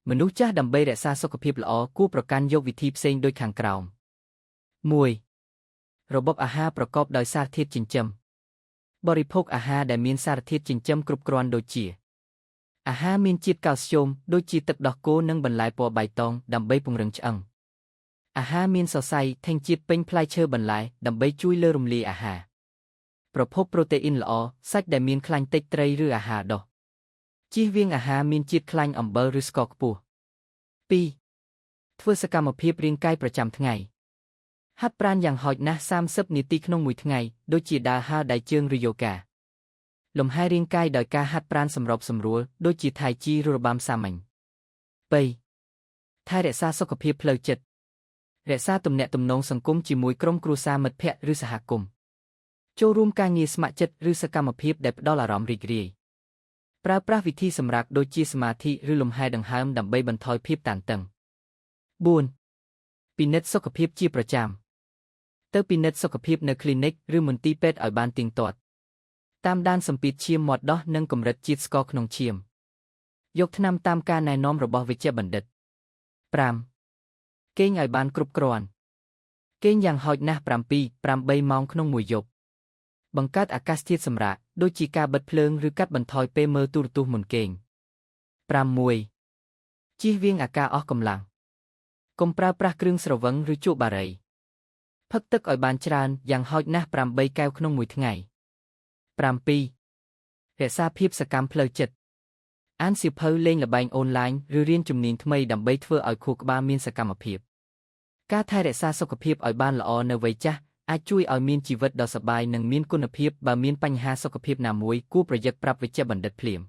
មនុស្សចាស់ដើម្បីរក្សាសុខភាពល្អគួរប្រកាន់យកវិធីផ្សេងដូចខាងក្រោម 1. របបអាហារប្រកបដោយសារធាតុចិញ្ចឹមបរិភោគអាហារដែលមានសារធាតុចិញ្ចឹមគ្រប់គ្រាន់ដូចជាអាហារមានជាតិកាល់ស្យូមដូចជាទឹកដោះគោនិងបន្លែពណ៌បៃតងដើម្បីពង្រឹងឆ្អឹងអាហារមានសរសៃថេងជាតិពេញផ្លែឈើបន្លែដើម្បីជួយលើរំលាយអាហារប្រភពប្រូតេអ៊ីនល្អសាច់ដែលមានខ្លាញ់តិចត្រីឬអាហារដុះជៀសវាងអាហារមានជាតិខ្លាញ់អំបិលឬស្ករខ្ពស់ 2. ធ្វើសកម្មភាពរាងកាយប្រចាំថ្ងៃហាត់ប្រាណយ៉ាងហោចណាស់30នាទីក្នុងមួយថ្ងៃដូចជាដើរហើរដៃជើងឬយូហ្គាលំហែរាងកាយដោយការហាត់ប្រាណសម្របសម្រួលដូចជាថៃជីឬរបាំសាមញ្ញ 3. ថែរក្សាសុខភាពផ្លូវចិត្តរក្សាទំនាក់ទំនងសង្គមជាមួយក្រុមគ្រួសារមិត្តភ័ក្តិឬសហគមន៍ចូលរួមការងារស្ម័គ្រចិត្តឬសកម្មភាពដែលផ្ដល់អារម្មណ៍រីករាយប្រើប្រាស់វិធីសម្រាកដូចជាសមាធិឬលំហែដង្ហើមដើម្បីបន្ថយភាពតានតឹង 4. ពិនិត្យសុខភាពជាប្រចាំទៅពិនិត្យសុខភាពនៅគ្លីនិកឬមន្ទីរពេទ្យឲ្យបានទៀងទាត់តាមដានសម្ពាធឈាមមាត់ដោះនិងកម្រិតជាតិស្ករក្នុងឈាមយកថ្នាំតាមការណែនាំរបស់វេជ្ជបណ្ឌិត 5. គេងឲ្យបានគ្រប់គ្រាន់គេងយ៉ាងហោចណាស់7-8 ម៉ោងក្នុងមួយយប់បង្កើតអាកាសធាតុសម្រាកដូចជាការបិទភ្លើងឬកាត់បន្ថយពេលមើលទូរទស្សន៍មុនគេង 6. ជៀសវាងអាការអស់កម្លាំងកុំប្រើប្រាស់គ្រឿងស្រវឹងឬជក់បារីផឹកទឹកឲ្យបានច្រើនយ៉ាងហោចណាស់8កែវក្នុងមួយថ្ងៃ 7. រក្សាភាពសកម្មផ្លូវចិត្តអានសៀវភៅលេងល្បែងអូនឡាញឬរៀនជំនាញថ្មីដើម្បីធ្វើឲ្យខួរក្បាលមានសកម្មភាពការថែរក្សាសុខភាពឲ្យបានល្អនៅវ័យចាស់អាចជួយឲ្យមានជីវិតដ៏សប្បាយនិងមានគុណភាពបើមានបញ្ហាសុខភាពណាមួយគួរប្រយ័ត្នប្រាប់វេជ្ជបណ្ឌិតភ្លាម